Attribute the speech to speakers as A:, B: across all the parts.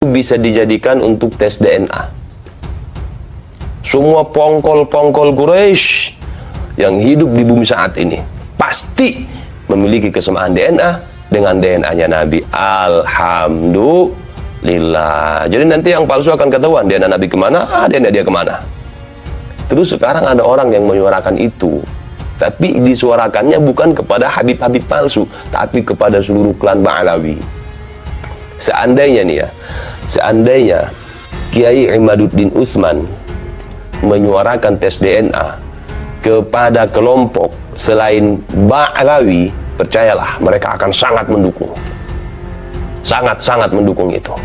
A: bisa dijadikan untuk tes DNA. Semua pongkol-pongkol Quraisy yang hidup di bumi saat ini pasti memiliki kesamaan DNA dengan DNA-nya Nabi. Alhamdulillah. Jadi nanti yang palsu akan ketahuan DNA Nabi kemana, DNA dia kemana. Terus sekarang ada orang yang menyuarakan itu, tapi disuarakannya bukan kepada Habib-Habib palsu, tapi kepada seluruh klan Ba'alawi. Seandainya nih ya, seandainya Kiai Imaduddin Utsman menyuarakan tes DNA kepada kelompok selain Ba'alawi, percayalah mereka akan sangat mendukung. Sangat-sangat mendukung itu.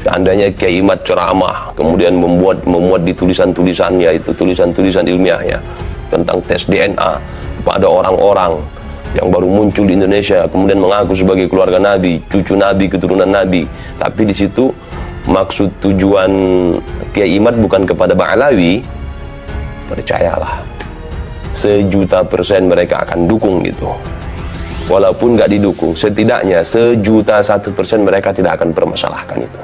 A: Seandainya Kiai Imad ceramah, kemudian memuat di tulisan-tulisannya itu, tulisan-tulisan ilmiahnya tentang tes DNA kepada orang-orang yang baru muncul di Indonesia, kemudian mengaku sebagai keluarga Nabi, cucu Nabi, keturunan Nabi. Tapi di situ maksud tujuan Kiai Imad bukan kepada Ba'alawi, percayalah 1.000.000% mereka akan dukung itu. Walaupun nggak didukung, setidaknya 1.001% mereka tidak akan permasalahkan itu.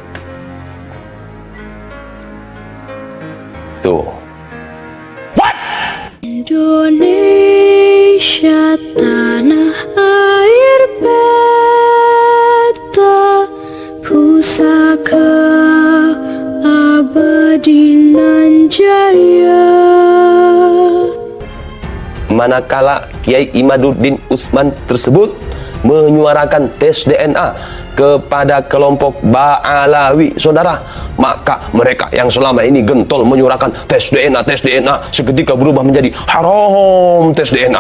A: Tuh. What?
B: Indonesia tanah air beta, pusaka abadi nan jaya.
A: Manakala Kiai Imaduddin Utsman tersebut menyuarakan tes DNA kepada kelompok Ba'alawi, saudara, maka mereka yang selama ini gentol menyuarakan tes DNA seketika berubah menjadi haram tes DNA.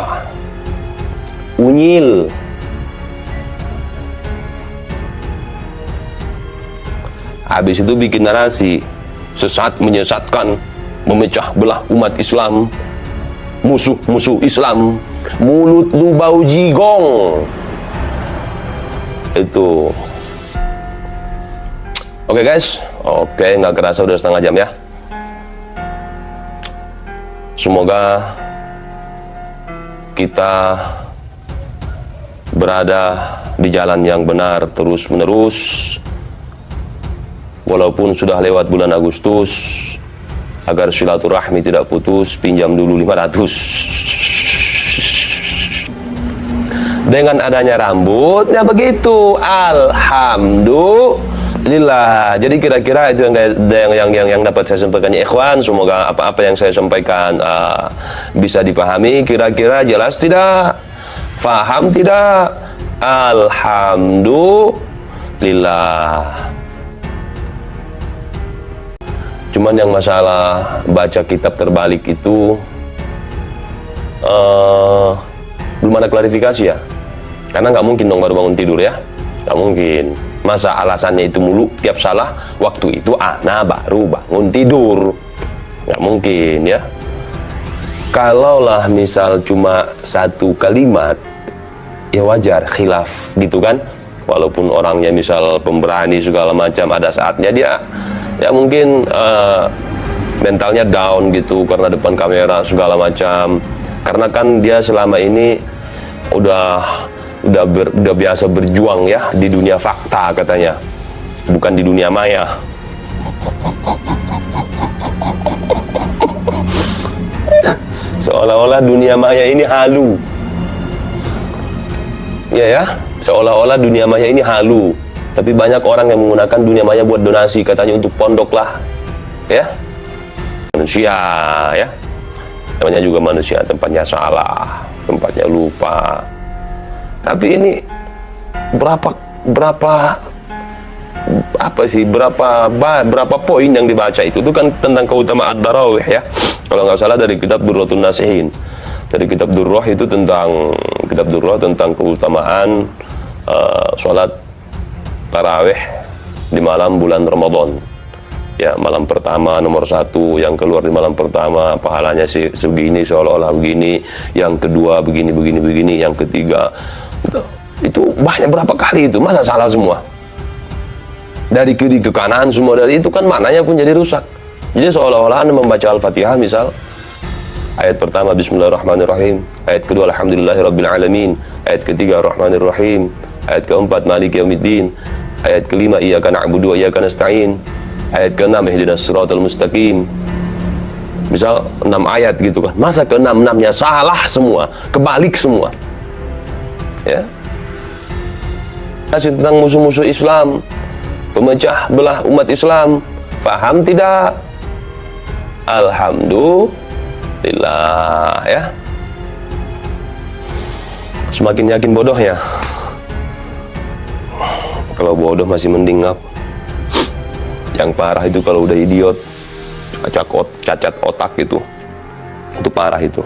A: Unyil. Habis itu bikin narasi sesat menyesatkan, memecah belah umat Islam, musuh-musuh Islam, mulut lu bau jigong. Itu. Oke guys, oke, nggak kerasa udah setengah jam ya. Semoga kita berada di jalan yang benar terus menerus. Walaupun sudah lewat bulan Agustus, agar silaturahmi tidak putus, pinjam dulu 500. Dengan adanya rambutnya begitu, alhamdulillah. Jadi kira-kira itu yang dapat saya sampaikan ya ikhwan. Semoga apa-apa yang saya sampaikan bisa dipahami. Kira-kira jelas tidak? Faham tidak? Alhamdulillah. Cuman yang masalah baca kitab terbalik itu belum ada klarifikasi ya. Karena nggak mungkin dong baru bangun tidur ya, nggak mungkin. Masa alasannya itu mulu, tiap salah waktu itu ana baru bangun tidur, nggak mungkin ya. Kalaulah misal cuma satu kalimat, ya wajar khilaf gitu kan. Walaupun orangnya misal pemberani segala macam, ada saatnya dia ya mungkin mentalnya down gitu karena depan kamera segala macam. Karena kan dia selama ini udah biasa berjuang ya di dunia fakta katanya, bukan di dunia maya. Seolah-olah dunia maya ini halu. Ya, seolah-olah dunia maya ini halu. Tapi banyak orang yang menggunakan dunia maya buat donasi, katanya untuk pondok lah. Ya. Manusia ya. Namanya juga manusia, tempatnya salah, tempatnya lupa. Tapi ini berapa poin yang dibaca itu kan tentang keutamaan tarawih ya. Kalau nggak salah dari kitab Durratun Nasihin. Dari kitab Durrah itu tentang keutamaan sholat tarawih di malam bulan Ramadan. Ya, malam pertama nomor 1, yang keluar di malam pertama pahalanya segini, seolah-olah begini, yang kedua begini, yang ketiga itu banyak berapa kali itu, masa salah semua? Dari kiri ke kanan semua, dari itu kan maknanya pun jadi rusak. Jadi seolah-olah Anda membaca Al-Fatihah misal ayat pertama Bismillahirrahmanirrahim, ayat kedua Alhamdulillahirabbil alamin, ayat ketiga Ar-Rahmanir Rahim, Ayat keempat, Maliki Yaumiddin. Ayat kelima, Iyyaka na'budu wa iyyaka nasta'in. Ayat keenam, Ihdinas siratal mustaqim. Misal 6 ayat gitu kan. Masa ke-6-6-nya salah semua, kebalik semua. Ya. Tentang musuh-musuh Islam, pemecah belah umat Islam, faham tidak? Alhamdulillah, ya. Semakin yakin bodohnya. Kalau bodoh masih mending ngap. Yang parah itu kalau udah idiot, cacat otak itu parah itu.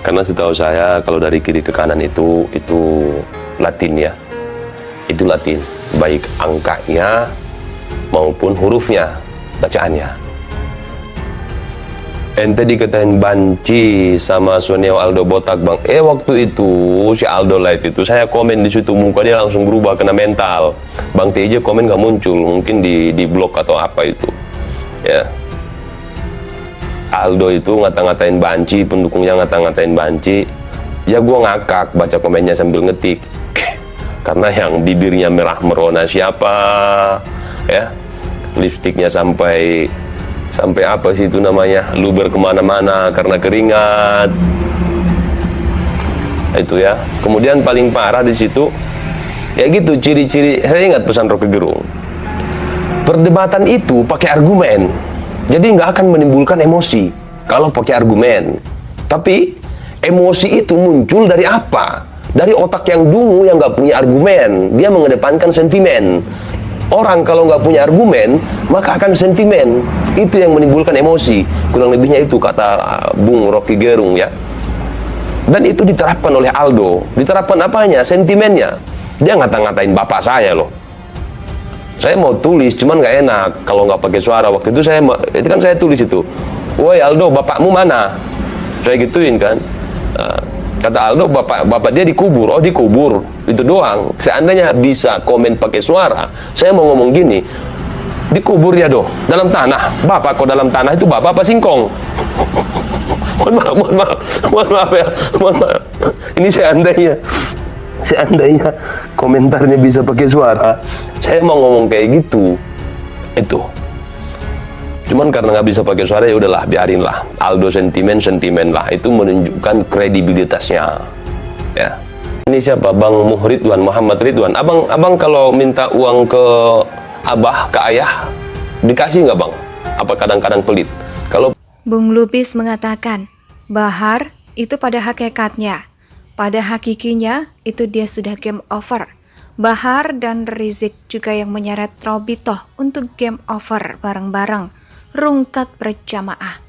A: Karena setahu saya kalau dari kiri ke kanan itu Latin ya. Itu Latin, baik angkanya maupun hurufnya, bacaannya. Ente dikatain banci sama Suneo Aldo Botak, Bang. Waktu itu si Aldo live itu saya komen di situ, muka dia langsung berubah kena mental. Bang TJ komen gak muncul, mungkin di blok atau apa itu. Ya. Aldo itu ngata-ngatain banci, pendukungnya ngata-ngatain banci. Ya gue ngakak baca komennya sambil ngetik. Karena yang bibirnya merah merona siapa, ya, lipstiknya sampai apa sih itu namanya, luber kemana-mana karena keringat. Itu ya. Kemudian paling parah di situ, ya gitu ciri-ciri. Saya ingat pesan Rocky Gerung. Perdebatan itu pakai argumen. Jadi nggak akan menimbulkan emosi kalau pakai argumen. Tapi emosi itu muncul dari apa? Dari otak yang dungu yang nggak punya argumen. Dia mengedepankan sentimen. Orang kalau nggak punya argumen, maka akan sentimen. Itu yang menimbulkan emosi. Kurang lebihnya itu kata Bung Rocky Gerung ya. Dan itu diterapkan oleh Aldo. Diterapkan apanya? Sentimennya. Dia ngata-ngatain bapak saya loh. Saya mau tulis, cuman nggak enak kalau nggak pakai suara. Waktu itu saya tulis itu, woi Aldo, bapakmu mana? Saya gituin kan. Nah, kata Aldo, bapak dia dikubur. Oh dikubur, itu doang. Seandainya bisa komen pakai suara, saya mau ngomong gini, dikubur ya doh, dalam tanah. Bapak kok dalam tanah itu bapak apa singkong? Mohon maaf ya, mohon maaf. Ini seandainya komentarnya bisa pakai suara, saya mau ngomong kayak gitu. Itu cuman karena nggak bisa pakai suara, ya udahlah, biarin lah. Aldo sentimen lah, itu menunjukkan kredibilitasnya ya. Ini siapa? Bang Ridwan, Muhammad Ridwan. Abang kalau minta uang ke abah, ke ayah, dikasih nggak bang? Apa kadang-kadang pelit? Kalau
C: Bung Lubis mengatakan, Bahar itu pada hakikatnya, pada hakikinya itu dia sudah game over. Bahar dan Rizik juga yang menyeret Robitoh untuk game over bareng-bareng, rungkat berjamaah.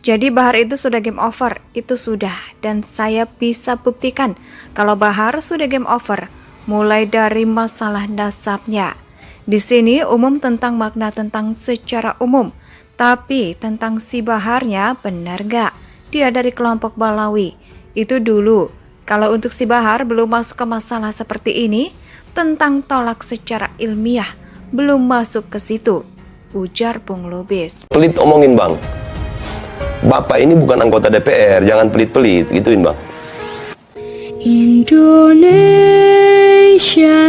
C: Jadi Bahar itu sudah game over, itu sudah. Dan saya bisa buktikan kalau Bahar sudah game over, mulai dari masalah nasabnya. Di sini umum tentang makna tentang secara umum, tapi tentang si Baharnya benar gak? Dia dari kelompok Balawi, itu dulu. Kalau untuk si Bahar belum masuk ke masalah seperti ini, tentang tolak secara ilmiah, belum masuk ke situ, ujar Bung Lubis.
A: Pelit omongin bang, bapak ini bukan anggota DPR, jangan pelit-pelit, gituin bang.
B: Indonesia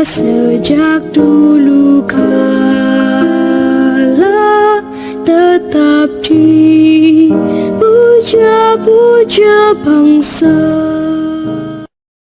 B: sejak dulu kala tetap dipuja-puja bangsa